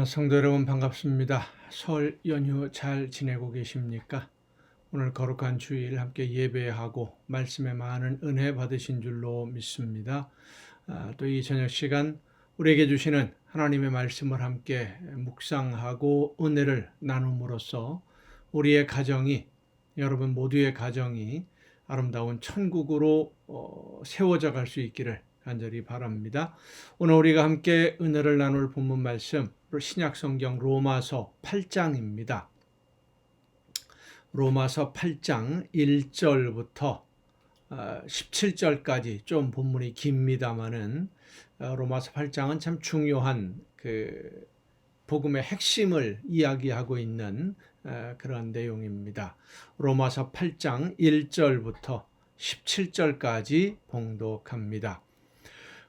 성도 여러분 반갑습니다. 설 연휴 잘 지내고 계십니까? 오늘 거룩한 주일 함께 예배하고 말씀에 많은 은혜 받으신 줄로 믿습니다. 또 이 저녁 시간 우리에게 주시는 하나님의 말씀을 함께 묵상하고 은혜를 나눔으로써 우리의 가정이, 여러분 모두의 가정이 아름다운 천국으로 세워져 갈 수 있기를 간절히 바랍니다. 오늘 우리가 함께 은혜를 나눌 본문 말씀 신약성경 로마서 8장입니다. 로마서 8장 1절부터 17절까지 좀 본문이 깁니다마는 로마서 8장은 참 중요한 그 복음의 핵심을 이야기하고 있는 그런 내용입니다. 로마서 8장 1절부터 17절까지 봉독합니다.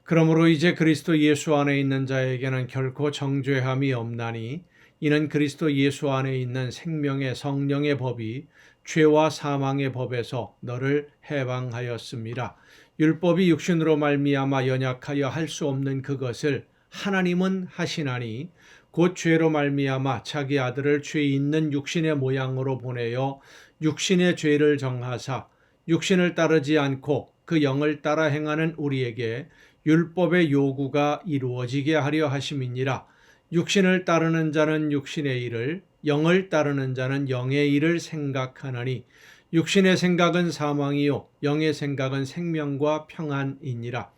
그러므로 이제 그리스도 예수 안에 있는 자에게는 결코 정죄함이 없나니 이는 그리스도 예수 안에 있는 생명의 성령의 법이 죄와 사망의 법에서 너를 해방하였습니다. 율법이 육신으로 말미암아 연약하여 할 수 없는 그것을 하나님은 하시나니 곧 죄로 말미암아 자기 아들을 죄 있는 육신의 모양으로 보내어 육신의 죄를 정하사 육신을 따르지 않고 그 영을 따라 행하는 우리에게 율법의 요구가 이루어지게 하려 하심이니라. 육신을 따르는 자는 육신의 일을, 영을 따르는 자는 영의 일을 생각하나니 육신의 생각은 사망이요 영의 생각은 생명과 평안이니라.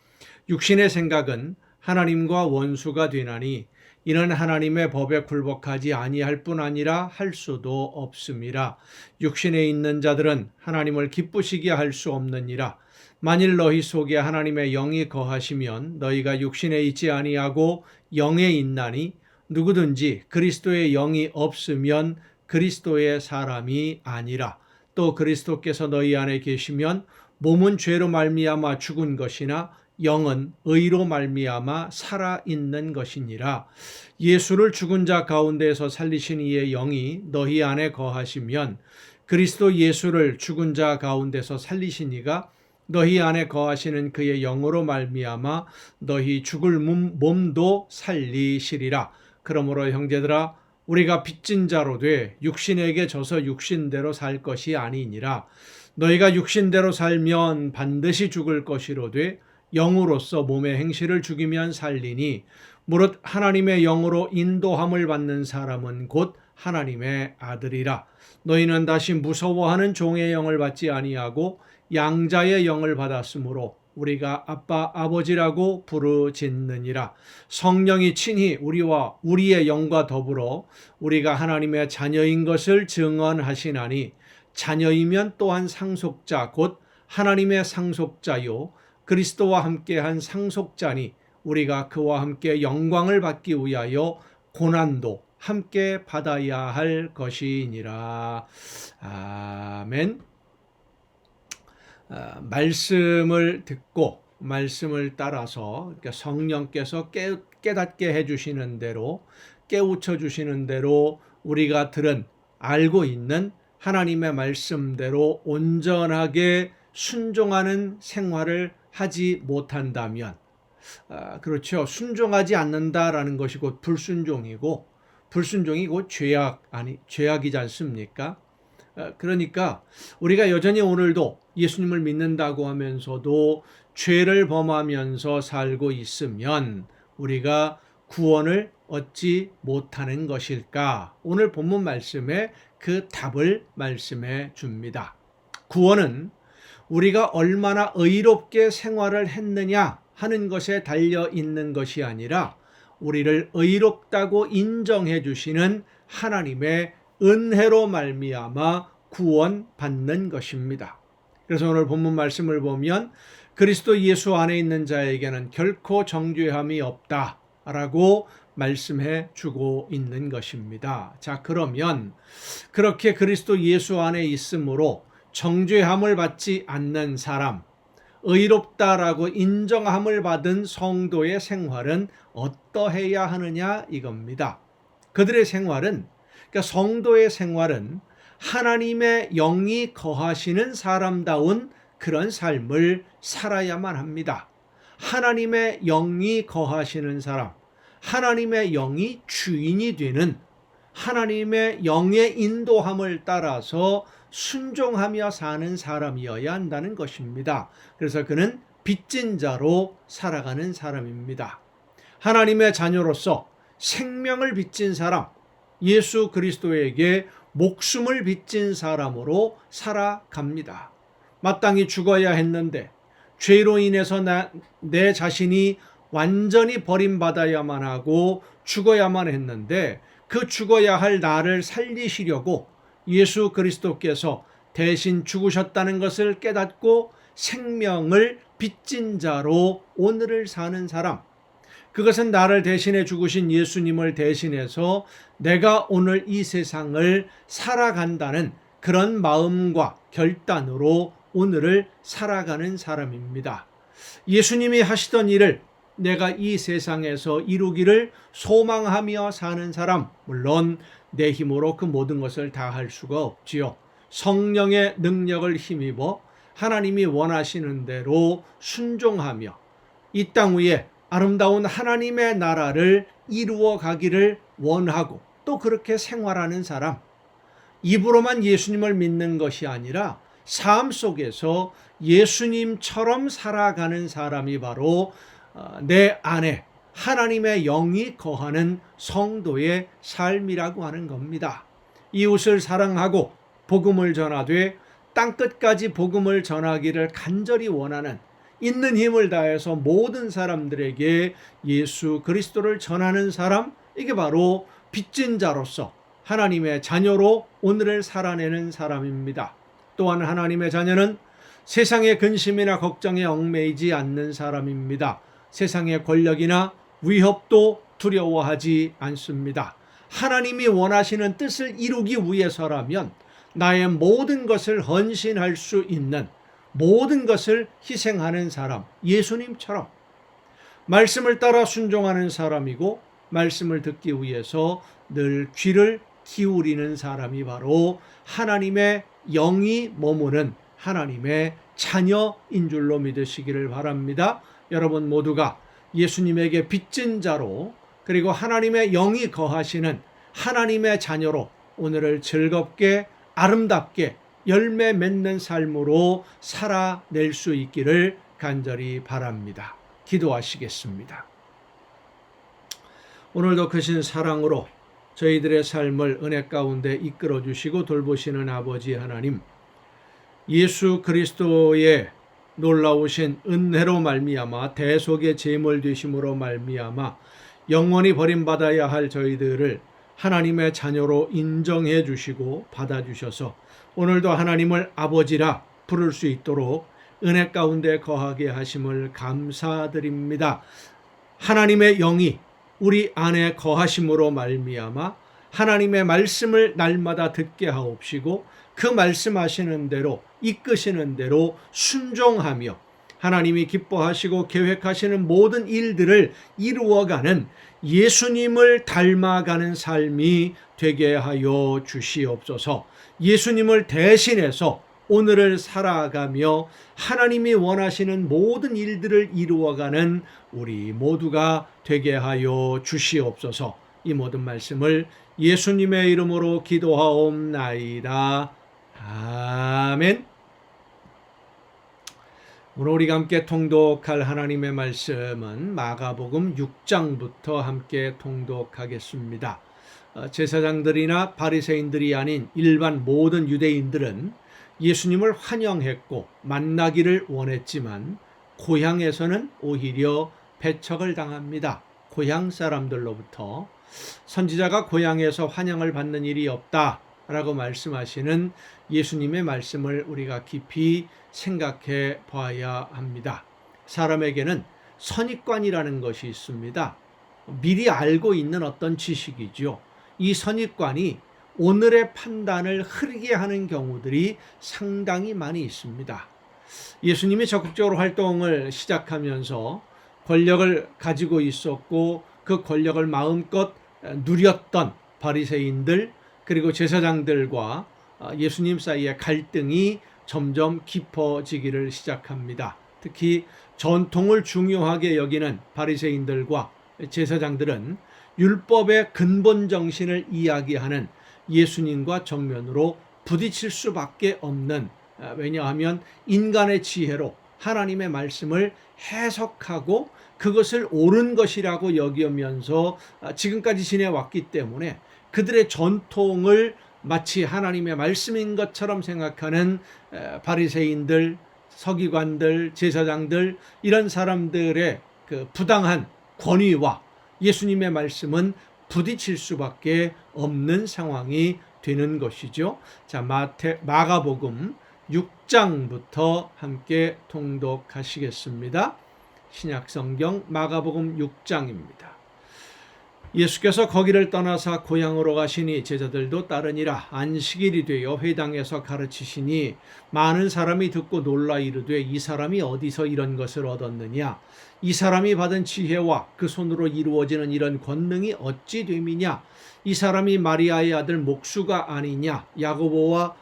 육신의 생각은 하나님과 원수가 되나니 이는 하나님의 법에 굴복하지 아니할 뿐 아니라 할 수도 없음이라. 육신에 있는 자들은 하나님을 기쁘시게 할 수 없느니라. 만일 너희 속에 하나님의 영이 거하시면 너희가 육신에 있지 아니하고 영에 있나니 누구든지 그리스도의 영이 없으면 그리스도의 사람이 아니라. 또 그리스도께서 너희 안에 계시면 몸은 죄로 말미암아 죽은 것이나 영은 의로 말미암아 살아있는 것이니라. 예수를 죽은 자 가운데에서 살리신 이의 영이 너희 안에 거하시면 그리스도 예수를 죽은 자 가운데서 살리신 이가 너희 안에 거하시는 그의 영으로 말미암아 너희 죽을 몸도 살리시리라. 그러므로 형제들아 우리가 빚진 자로 돼 육신에게 져서 육신대로 살 것이 아니니라. 너희가 육신대로 살면 반드시 죽을 것이로되 영으로서 몸의 행실을 죽이면 살리니 무릇 하나님의 영으로 인도함을 받는 사람은 곧 하나님의 아들이라. 너희는 다시 무서워하는 종의 영을 받지 아니하고 양자의 영을 받았으므로 우리가 아빠 아버지라고 부르짖느니라. 성령이 친히 우리와 우리의 영과 더불어 우리가 하나님의 자녀인 것을 증언하시나니 자녀이면 또한 상속자 곧 하나님의 상속자요 그리스도와 함께한 상속자니 우리가 그와 함께 영광을 받기 위하여 고난도 함께 받아야 할 것이니라. 아멘. 말씀을 듣고 말씀을 따라서 성령께서 깨닫게 해주시는 대로 깨우쳐 주시는 대로 우리가 들은 알고 있는 하나님의 말씀대로 온전하게 순종하는 생활을 하지 못한다면 그렇죠. 순종하지 않는다라는 것이 곧 불순종이고 불순종이 곧 죄악이지 않습니까? 그러니까 우리가 여전히 오늘도 예수님을 믿는다고 하면서도 죄를 범하면서 살고 있으면 우리가 구원을 얻지 못하는 것일까? 오늘 본문 말씀에 그 답을 말씀해 줍니다. 구원은 우리가 얼마나 의롭게 생활을 했느냐 하는 것에 달려 있는 것이 아니라 우리를 의롭다고 인정해 주시는 하나님의 은혜로 말미암아 구원받는 것입니다. 그래서 오늘 본문 말씀을 보면 그리스도 예수 안에 있는 자에게는 결코 정죄함이 없다라고 말씀해 주고 있는 것입니다. 자, 그러면 그렇게 그리스도 예수 안에 있으므로 정죄함을 받지 않는 사람, 의롭다라고 인정함을 받은 성도의 생활은 어떠해야 하느냐 이겁니다. 그들의 생활은, 그러니까 성도의 생활은 하나님의 영이 거하시는 사람다운 그런 삶을 살아야만 합니다. 하나님의 영이 거하시는 사람, 하나님의 영이 주인이 되는, 하나님의 영의 인도함을 따라서 순종하며 사는 사람이어야 한다는 것입니다. 그래서 그는 빚진 자로 살아가는 사람입니다. 하나님의 자녀로서 생명을 빚진 사람, 예수 그리스도에게 목숨을 빚진 사람으로 살아갑니다. 마땅히 죽어야 했는데 죄로 인해서 내 자신이 완전히 버림받아야만 하고 죽어야만 했는데, 그 죽어야 할 나를 살리시려고 예수 그리스도께서 대신 죽으셨다는 것을 깨닫고 생명을 빚진 자로 오늘을 사는 사람, 그것은 나를 대신해 죽으신 예수님을 대신해서 내가 오늘 이 세상을 살아간다는 그런 마음과 결단으로 오늘을 살아가는 사람입니다. 예수님이 하시던 일을 내가 이 세상에서 이루기를 소망하며 사는 사람, 물론 내 힘으로 그 모든 것을 다 할 수가 없지요. 성령의 능력을 힘입어 하나님이 원하시는 대로 순종하며 이 땅 위에 아름다운 하나님의 나라를 이루어 가기를 원하고 또 그렇게 생활하는 사람, 입으로만 예수님을 믿는 것이 아니라 삶 속에서 예수님처럼 살아가는 사람이 바로 내 안에 하나님의 영이 거하는 성도의 삶이라고 하는 겁니다. 이웃을 사랑하고 복음을 전하되 땅끝까지 복음을 전하기를 간절히 원하는, 있는 힘을 다해서 모든 사람들에게 예수 그리스도를 전하는 사람, 이게 바로 빚진 자로서 하나님의 자녀로 오늘을 살아내는 사람입니다. 또한 하나님의 자녀는 세상의 근심이나 걱정에 얽매이지 않는 사람입니다. 세상의 권력이나 위협도 두려워하지 않습니다. 하나님이 원하시는 뜻을 이루기 위해서라면 나의 모든 것을 헌신할 수 있는, 모든 것을 희생하는 사람, 예수님처럼 말씀을 따라 순종하는 사람이고, 말씀을 듣기 위해서 늘 귀를 기울이는 사람이 바로 하나님의 영이 머무는 하나님의 자녀인 줄로 믿으시기를 바랍니다. 여러분 모두가 예수님에게 빚진 자로, 그리고 하나님의 영이 거하시는 하나님의 자녀로 오늘을 즐겁게 아름답게 열매 맺는 삶으로 살아낼 수 있기를 간절히 바랍니다. 기도하시겠습니다. 오늘도 크신 사랑으로 저희들의 삶을 은혜 가운데 이끌어 주시고 돌보시는 아버지 하나님, 예수 그리스도의 놀라우신 은혜로 말미암아 대속의 제물 되심으로 말미암아 영원히 버림받아야 할 저희들을 하나님의 자녀로 인정해 주시고 받아주셔서 오늘도 하나님을 아버지라 부를 수 있도록 은혜 가운데 거하게 하심을 감사드립니다. 하나님의 영이 우리 안에 거하심으로 말미암아 하나님의 말씀을 날마다 듣게 하옵시고 그 말씀하시는 대로, 이끄시는 대로 순종하며 하나님이 기뻐하시고 계획하시는 모든 일들을 이루어가는 예수님을 닮아가는 삶이 되게 하여 주시옵소서. 예수님을 대신해서 오늘을 살아가며 하나님이 원하시는 모든 일들을 이루어가는 우리 모두가 되게 하여 주시옵소서. 이 모든 말씀을 예수님의 이름으로 기도하옵나이다. 아멘. 오늘 우리가 함께 통독할 하나님의 말씀은 마가복음 6장부터 함께 통독하겠습니다. 제사장들이나 바리새인들이 아닌 일반 모든 유대인들은 예수님을 환영했고 만나기를 원했지만 고향에서는 오히려 배척을 당합니다. 고향 사람들로부터 선지자가 고향에서 환영을 받는 일이 없다라고 말씀하시는 예수님의 말씀을 우리가 깊이 생각해 봐야 합니다. 사람에게는 선입관이라는 것이 있습니다. 미리 알고 있는 어떤 지식이죠. 이 선입관이 오늘의 판단을 흐리게 하는 경우들이 상당히 많이 있습니다. 예수님이 적극적으로 활동을 시작하면서 권력을 가지고 있었고 그 권력을 마음껏 누렸던 바리새인들, 그리고 제사장들과 예수님 사이의 갈등이 점점 깊어지기를 시작합니다. 특히 전통을 중요하게 여기는 바리새인들과 제사장들은 율법의 근본 정신을 이야기하는 예수님과 정면으로 부딪힐 수밖에 없는, 왜냐하면 인간의 지혜로 하나님의 말씀을 해석하고 그것을 옳은 것이라고 여기면서 지금까지 지내왔기 때문에 그들의 전통을 마치 하나님의 말씀인 것처럼 생각하는 바리새인들, 서기관들, 제사장들, 이런 사람들의 그 부당한 권위와 예수님의 말씀은 부딪힐 수밖에 없는 상황이 되는 것이죠. 자, 마가복음 6장부터 함께 통독하시겠습니다. 신약성경 마가복음 6장입니다. 예수께서 거기를 떠나사 고향으로 가시니 제자들도 따르니라. 안식일이 되어 회당에서 가르치시니 많은 사람이 듣고 놀라 이르되 이 사람이 어디서 이런 것을 얻었느냐? 이 사람이 받은 지혜와 그 손으로 이루어지는 이런 권능이 어찌 됨이냐? 이 사람이 마리아의 아들 목수가 아니냐? 야고보와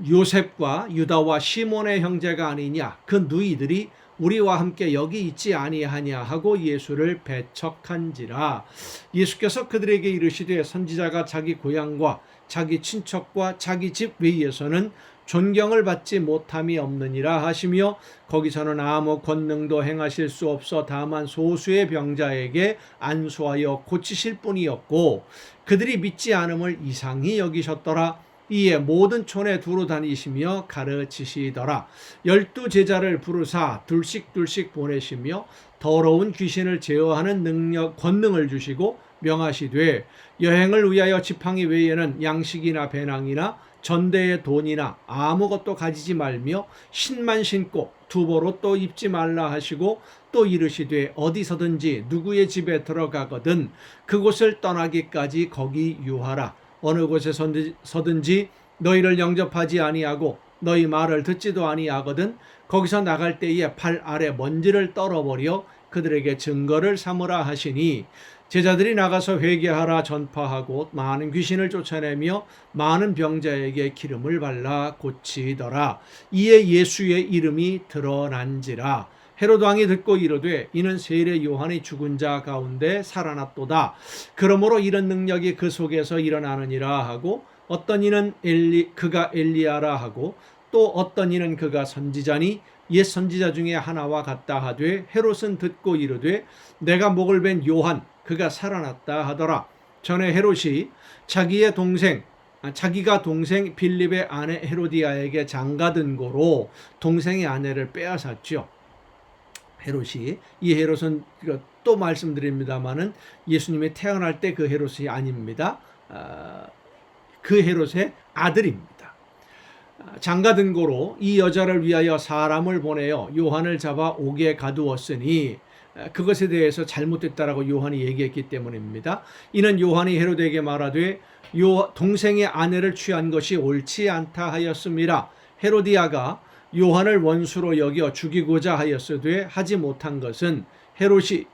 요셉과 유다와 시몬의 형제가 아니냐? 그 누이들이 우리와 함께 여기 있지 아니하냐 하고 예수를 배척한지라. 예수께서 그들에게 이르시되 선지자가 자기 고향과 자기 친척과 자기 집 외에서는 존경을 받지 못함이 없느니라 하시며 거기서는 아무 권능도 행하실 수 없어 다만 소수의 병자에게 안수하여 고치실 뿐이었고 그들이 믿지 않음을 이상히 여기셨더라. 이에 모든 촌에 두루 다니시며 가르치시더라. 12 제자를 부르사 둘씩 보내시며 더러운 귀신을 제어하는 권능을 주시고 명하시되 여행을 위하여 지팡이 외에는 양식이나 배낭이나 전대의 돈이나 아무것도 가지지 말며 신만 신고 두보로 입지 말라 하시고 또 이르시되 어디서든지 누구의 집에 들어가거든 그곳을 떠나기까지 거기 유하라. 어느 곳에서든지 너희를 영접하지 아니하고 너희 말을 듣지도 아니하거든 거기서 나갈 때에 발 아래 먼지를 떨어버려 그들에게 증거를 삼으라 하시니 제자들이 나가서 회개하라 전파하고 많은 귀신을 쫓아내며 많은 병자에게 기름을 발라 고치더라. 이에 예수의 이름이 드러난지라. 헤롯 왕이 듣고 이르되 이는 세례 요한이 죽은 자 가운데 살아났도다. 그러므로 이런 능력이 그 속에서 일어나느니라 하고 어떤 이는 그가 엘리야라 하고 또 어떤 이는 그가 선지자니 옛 선지자 중에 하나와 같다 하되 헤롯은 듣고 이르되 내가 목을 벤 요한 그가 살아났다 하더라. 전에 헤롯이 자기가 동생 빌립의 아내 헤로디아에게 장가든 고로 동생의 아내를 빼앗았죠. 이 헤롯은 또 말씀드립니다마는 예수님이 태어날 때 그 헤롯이 아닙니다. 그 헤롯의 아들입니다. 장가든 고로 이 여자를 위하여 사람을 보내어 요한을 잡아 옥에 가두었으니 그것에 대해서 잘못됐다라고 요한이 얘기했기 때문입니다. 이는 요한이 헤롯에게 말하되 동생의 아내를 취한 것이 옳지 않다 하였습니다. 헤로디아가 요한을 원수로 여겨 죽이고자 하였으되 하지 못한 것은 헤롯이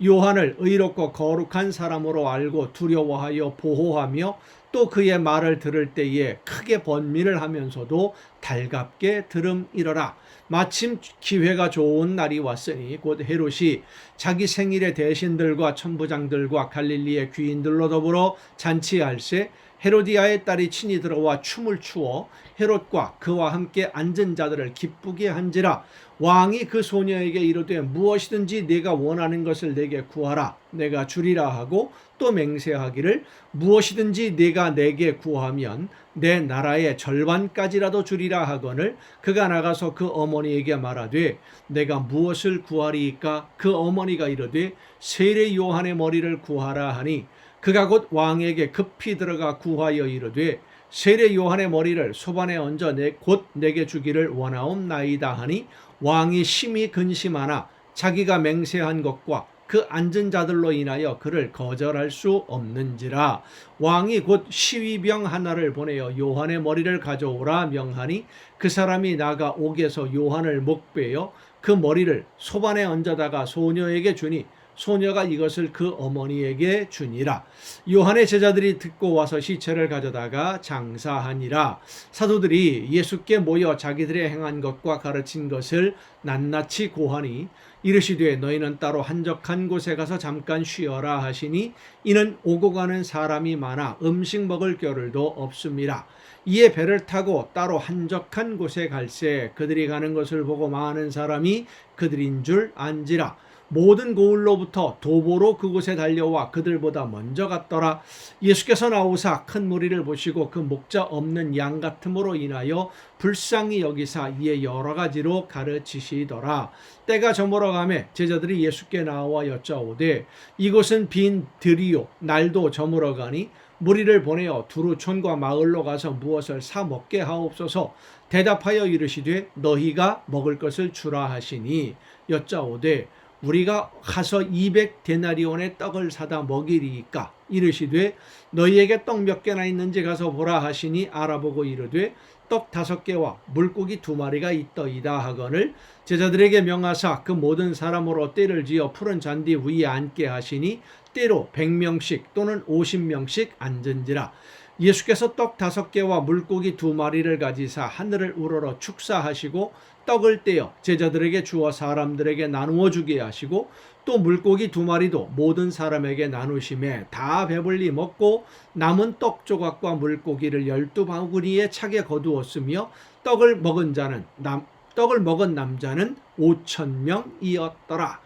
요한을 의롭고 거룩한 사람으로 알고 두려워하여 보호하며 또 그의 말을 들을 때에 크게 번민을 하면서도 달갑게 들음이러라. 마침 기회가 좋은 날이 왔으니 곧 헤롯이 자기 생일에 대신들과 천부장들과 갈릴리의 귀인들로 더불어 잔치할세 헤로디아의 딸이 친히 들어와 춤을 추어 헤롯과 그와 함께 앉은 자들을 기쁘게 한지라. 왕이 그 소녀에게 이르되 무엇이든지 네가 원하는 것을 내게 구하라 내가 주리라 하고 또 맹세하기를 무엇이든지 네가 내게 구하면 내 나라의 절반까지라도 주리라 하거늘 그가 나가서 그 어머니에게 말하되 내가 무엇을 구하리이까? 그 어머니가 이르되 세례 요한의 머리를 구하라 하니 그가 곧 왕에게 급히 들어가 구하여 이르되 세례 요한의 머리를 소반에 얹어 곧 내게 주기를 원하옵나이다 하니 왕이 심히 근심하나 자기가 맹세한 것과 그 앉은 자들로 인하여 그를 거절할 수 없는지라. 왕이 곧 시위병 하나를 보내어 요한의 머리를 가져오라 명하니 그 사람이 나가 옥에서 요한을 목베어 그 머리를 소반에 얹어다가 소녀에게 주니 소녀가 이것을 그 어머니에게 주니라. 요한의 제자들이 듣고 와서 시체를 가져다가 장사하니라. 사도들이 예수께 모여 자기들의 행한 것과 가르친 것을 낱낱이 고하니 이르시되 너희는 따로 한적한 곳에 가서 잠깐 쉬어라 하시니 이는 오고 가는 사람이 많아 음식 먹을 겨를도 없습니다. 이에 배를 타고 따로 한적한 곳에 갈새 그들이 가는 것을 보고 많은 사람이 그들인 줄 안지라. 모든 고을로부터 도보로 그곳에 달려와 그들보다 먼저 갔더라. 예수께서 나오사 큰 무리를 보시고 그 목자 없는 양 같음으로 인하여 불쌍히 여기사 이에 여러 가지로 가르치시더라. 때가 저물어 가매 제자들이 예수께 나와 여짜오되 이곳은 빈 들이요 날도 저물어 가니 무리를 보내어 두루 촌과 마을로 가서 무엇을 사 먹게 하옵소서. 대답하여 이르시되 너희가 먹을 것을 주라 하시니 여짜오되 우리가 가서 200데나리온의 떡을 사다 먹이리이까. 이르시되 너희에게 떡 몇 개나 있는지 가서 보라 하시니 알아보고 이르되 떡 5개와 물고기 2마리가 있더이다 하거늘 제자들에게 명하사 그 모든 사람으로 떼를 지어 푸른 잔디 위에 앉게 하시니 때로 100명씩 또는 50명씩 앉은지라. 예수께서 떡 5개와 물고기 2마리를 가지사 하늘을 우러러 축사하시고 떡을 떼어 제자들에게 주어 사람들에게 나누어 주게 하시고 또 물고기 2마리도 모든 사람에게 나누심에 다 배불리 먹고 남은 떡 조각과 물고기를 12바구니에 차게 거두었으며 떡을 먹은 남자는 5,000명이었더라.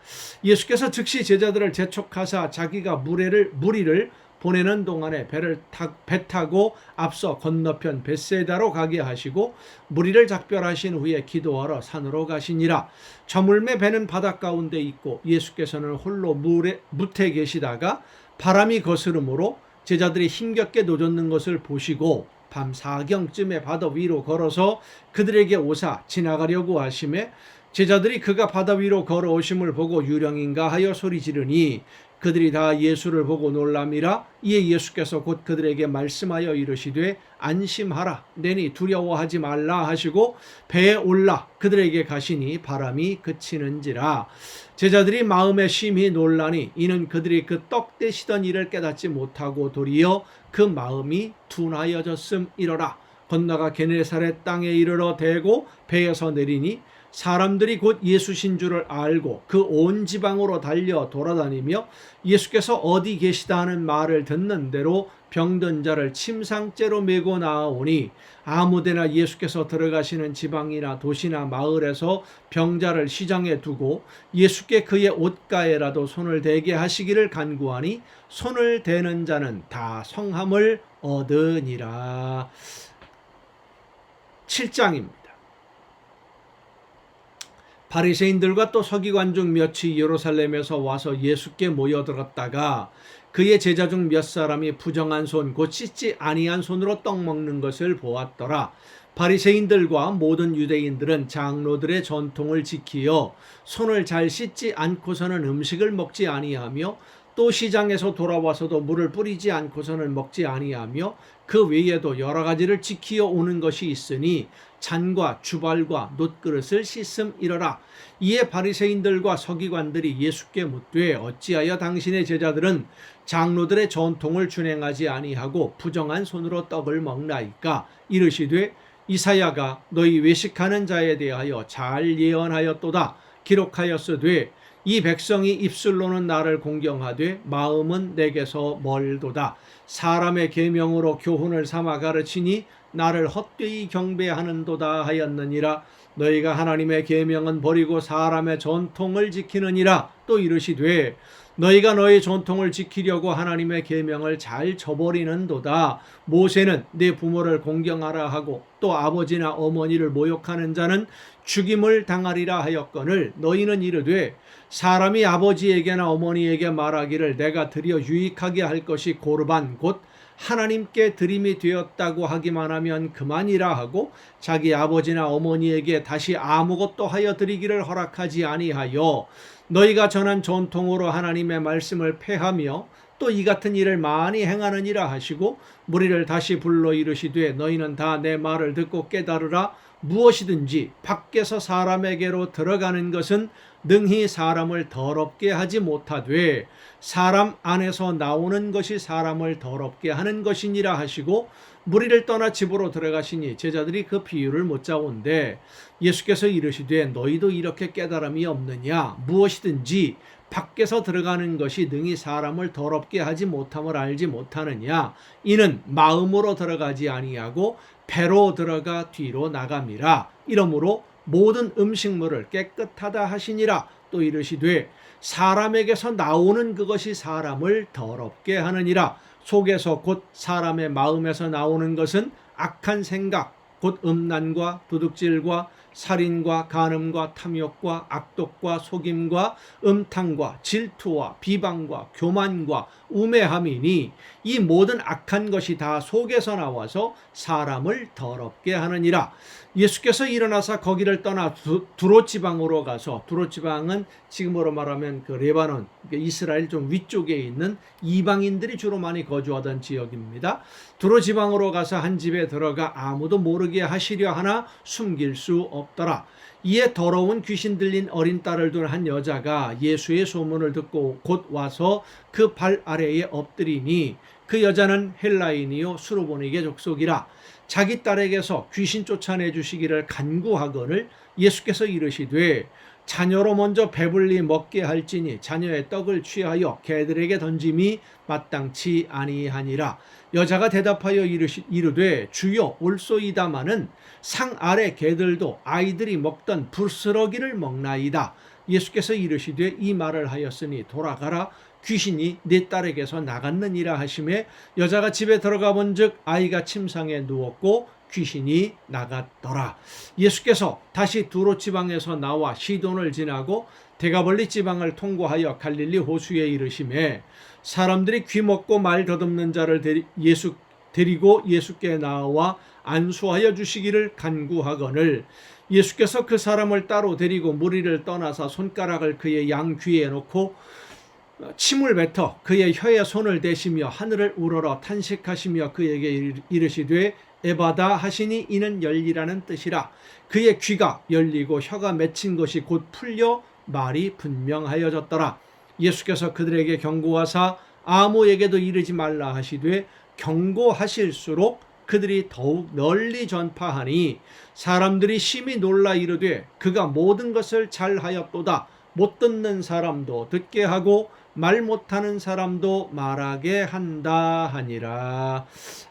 예수께서 즉시 제자들을 재촉하사 자기가 무리를 보내는 동안에 배 타고 앞서 건너편 벳세다로 가게 하시고 무리를 작별하신 후에 기도하러 산으로 가시니라. 저물매 배는 바닷 가운데 있고 예수께서는 홀로 뭇에 계시다가 바람이 거스름으로 제자들이 힘겹게 노젓는 것을 보시고 밤 4경쯤에 바다 위로 걸어서 그들에게 오사 지나가려고 하심에 제자들이 그가 바다 위로 걸어오심을 보고 유령인가 하여 소리 지르니 그들이 다 예수를 보고 놀람이라. 이에 예수께서 곧 그들에게 말씀하여 이르시되 안심하라 내니 두려워하지 말라 하시고 배에 올라 그들에게 가시니 바람이 그치는지라. 제자들이 마음에 심히 놀라니 이는 그들이 그 떡 떼시던 일을 깨닫지 못하고 도리어 그 마음이 둔하여졌음이로라. 건너가 게네사렛 땅에 이르러 대고 배에서 내리니 사람들이 곧 예수신 줄을 알고 그 온 지방으로 달려 돌아다니며 예수께서 어디 계시다 하는 말을 듣는 대로 병든 자를 침상째로 메고 나아오니 아무데나 예수께서 들어가시는 지방이나 도시나 마을에서 병자를 시장에 두고 예수께 그의 옷가에라도 손을 대게 하시기를 간구하니 손을 대는 자는 다 성함을 얻으니라. 7장입니다. 바리새인들과 또 서기관 중 몇이 예루살렘에서 와서 예수께 모여들었다가 그의 제자 중 몇 사람이 부정한 손 곧 씻지 아니한 손으로 떡 먹는 것을 보았더라. 바리새인들과 모든 유대인들은 장로들의 전통을 지키어 손을 잘 씻지 않고서는 음식을 먹지 아니하며 또 시장에서 돌아와서도 물을 뿌리지 않고서는 먹지 아니하며 그 외에도 여러 가지를 지키어 오는 것이 있으니 잔과 주발과 놋그릇을 씻음이러라. 이에 바리새인들과 서기관들이 예수께 묻되 어찌하여 당신의 제자들은 장로들의 전통을 준행하지 아니하고 부정한 손으로 떡을 먹나이까. 이르시되 이사야가 너희 외식하는 자에 대하여 잘 예언하였도다. 기록하였으되 이 백성이 입술로는 나를 공경하되 마음은 내게서 멀도다. 사람의 계명으로 교훈을 삼아 가르치니 나를 헛되이 경배하는도다 하였느니라. 너희가 하나님의 계명은 버리고 사람의 전통을 지키느니라. 또 이르시되 너희가 너희 전통을 지키려고 하나님의 계명을 잘 저버리는도다. 모세는 네 부모를 공경하라 하고 또 아버지나 어머니를 모욕하는 자는 죽임을 당하리라 하였거늘 너희는 이르되 사람이 아버지에게나 어머니에게 말하기를 내가 드려 유익하게 할 것이 고르반 곧 하나님께 드림이 되었다고 하기만 하면 그만이라 하고 자기 아버지나 어머니에게 다시 아무것도 하여 드리기를 허락하지 아니하여 너희가 전한 전통으로 하나님의 말씀을 폐하며 또 이 같은 일을 많이 행하느니라 하시고 무리를 다시 불러 이르시되 너희는 다 내 말을 듣고 깨달으라. 무엇이든지 밖에서 사람에게로 들어가는 것은 능히 사람을 더럽게 하지 못하되 사람 안에서 나오는 것이 사람을 더럽게 하는 것이니라 하시고 무리를 떠나 집으로 들어가시니 제자들이 그 비유를 못 잡은데 예수께서 이르시되 너희도 이렇게 깨달음이 없느냐 무엇이든지 밖에서 들어가는 것이 능히 사람을 더럽게 하지 못함을 알지 못하느냐 이는 마음으로 들어가지 아니하고 배로 들어가 뒤로 나감이라 이러므로 모든 음식물을 깨끗하다 하시니라 또 이르시되 사람에게서 나오는 그것이 사람을 더럽게 하느니라 속에서 곧 사람의 마음에서 나오는 것은 악한 생각 곧 음란과 도둑질과 살인과 간음과 탐욕과 악독과 속임과 음탕과 질투와 비방과 교만과 우매함이니 이 모든 악한 것이 다 속에서 나와서 사람을 더럽게 하느니라. 예수께서 일어나서 거기를 떠나 두로 지방으로 가서 두로 지방은 지금으로 말하면 그 레바논 이스라엘 좀 위쪽에 있는 이방인들이 주로 많이 거주하던 지역입니다. 두로 지방으로 가서 한 집에 들어가 아무도 모르게 하시려 하나 숨길 수 없더라. 이에 더러운 귀신 들린 어린 딸을 둔 한 여자가 예수의 소문을 듣고 곧 와서 그 발 아래에 엎드리니 그 여자는 헬라인이요 수르보니게 족속이라. 자기 딸에게서 귀신 쫓아내 주시기를 간구하거늘 예수께서 이르시되 자녀로 먼저 배불리 먹게 할지니 자녀의 떡을 취하여 개들에게 던짐이 마땅치 아니하니라. 여자가 대답하여 이르되 주여 올소이다마는 상 아래 개들도 아이들이 먹던 부스러기를 먹나이다. 예수께서 이르시되 이 말을 하였으니 돌아가라 귀신이 네 딸에게서 나갔느니라 하시매 여자가 집에 들어가 본즉 아이가 침상에 누웠고 귀신이 나갔더라. 예수께서 다시 두로 지방에서 나와 시돈을 지나고 데가벌리 지방을 통과하여 갈릴리 호수에 이르시매 사람들이 귀 먹고 말 더듬는 자를 데리고 예수께 나와 안수하여 주시기를 간구하거늘 예수께서 그 사람을 따로 데리고 무리를 떠나서 손가락을 그의 양 귀에 놓고 침을 뱉어 그의 혀에 손을 대시며 하늘을 우러러 탄식하시며 그에게 이르시되 에바다 하시니 이는 열리라는 뜻이라. 그의 귀가 열리고 혀가 맺힌 것이 곧 풀려 말이 분명하여졌더라. 예수께서 그들에게 경고하사 아무에게도 이르지 말라 하시되 경고하실수록 그들이 더욱 널리 전파하니 사람들이 심히 놀라 이르되 그가 모든 것을 잘하였도다. 못 듣는 사람도 듣게 하고 말 못하는 사람도 말하게 한다 하니라.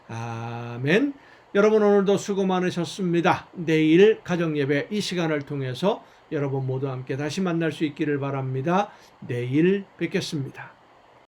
아멘. 여러분 오늘도 수고 많으셨습니다. 내일 가정예배 이 시간을 통해서 여러분 모두 함께 다시 만날 수 있기를 바랍니다. 내일 뵙겠습니다.